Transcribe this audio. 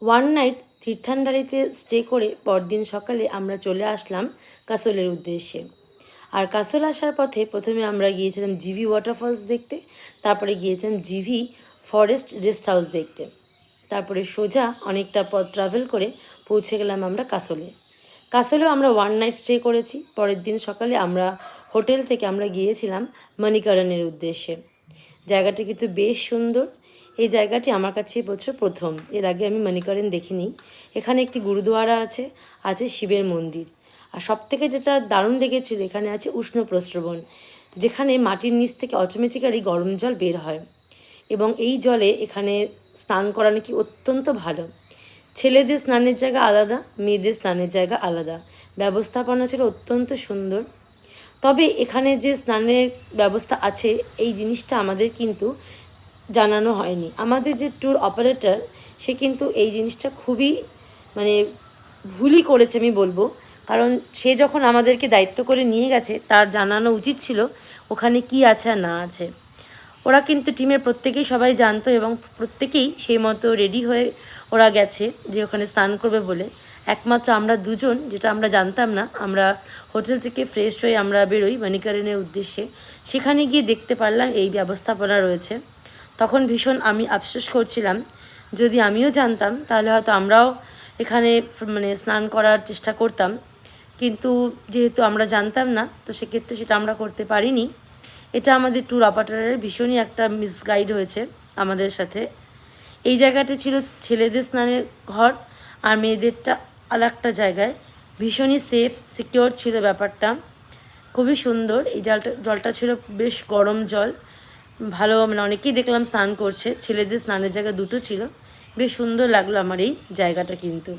One night তীর্থানবাড়িতে stay করে পরদিন সকালে আমরা চলে আসলাম কাসলের উদ্দেশ্যে। আর কাসল আসার পথে প্রথমে আমরা গিয়েছিলাম জিভি ওয়াটারফলস দেখতে, তারপরে গিয়েছিলাম জিভি ফরেস্ট রেস্ট হাউস দেখতে, তারপরে সোজা অনেকটা পথ ট্রাভেল করে পৌঁছে গেলাম আমরা কাসলে। কাসলেও আমরা ওয়ান নাইট স্টে করেছি। পরের দিন সকালে আমরা হোটেল থেকে আমরা গিয়েছিলাম মণিকরণের উদ্দেশ্যে। জায়গাটি কিন্তু বেশ সুন্দর। এই জায়গাটি আমার কাছে এবছর প্রথম, এর আগে আমি মণিকরণ দেখিনি। এখানে একটি গুরুদুয়ারা আছে, আছে শিবের মন্দির। আর সবথেকে যেটা দারুণ লেগেছিল, এখানে আছে উষ্ণ প্রস্রবণ, যেখানে মাটির নিচ থেকে অটোমেটিক্যালি গরম জল বের হয় এবং এই জলে এখানে স্নান করা নাকি অত্যন্ত ভালো। ছেলেদের স্নানের জায়গা আলাদা, মেয়েদের স্নানের জায়গা আলাদা। ব্যবস্থাপনা ছিল অত্যন্ত সুন্দর। তবে এখানে যে স্নানের ব্যবস্থা আছে এই জিনিসটা আমাদের কিন্তু জানানো হয়নি। আমাদের যে ট্যুর অপারেটর সে কিন্তু এই জিনিসটা খুবই মানে ভুলই করেছে আমি বলবো। কারণ সে যখন আমাদেরকে দায়িত্ব করে নিয়ে গেছে তার জানানো উচিত ছিল ওখানে কি আছে আর না আছে। ওরা কিন্তু টিমের প্রত্যেকেই সবাই জানতো এবং প্রত্যেকেই সেই মতো রেডি হয়ে ওরা গেছে যে ওখানে স্নান করবে বলে। একমাত্র আমরা দুজন, যেটা আমরা জানতাম না, আমরা হোটেল থেকে ফ্রেশ হয়ে আমরা বেরোই মণিকরণের উদ্দেশ্যে। সেখানে গিয়ে দেখতে পারলাম এই ব্যবস্থাপনা রয়েছে। তখন ভীষণ আমি আফসোস করছিলাম, যদি আমিও জানতাম তাহলে হয়তো আমরাও এখানে স্নান করার চেষ্টা করতাম, কিন্তু যেহেতু আমরা জানতাম না তো সেক্ষেত্রে সেটা আমরা করতে পারিনি। এটা আমাদের ট্যুর অপারেটরের ভীষণই একটা মিসগাইড হয়েছে আমাদের সাথে। এই জায়গাটি ছিল ছেলেদের স্নানের ঘর আর মেয়েদেরটা আরেকটা জায়গায়। ভীষণই সেফ সিকিওর ছিল ব্যাপারটা, খুবই সুন্দর। এই জলটা ছিল বেশ গরম জল, ভালো অনেকেই দেখলাম স্নান করছে। ছেলেদের স্নানের জায়গা দুটো ছিল, বেশ সুন্দর লাগলো আমার এই জায়গাটা কিন্তু।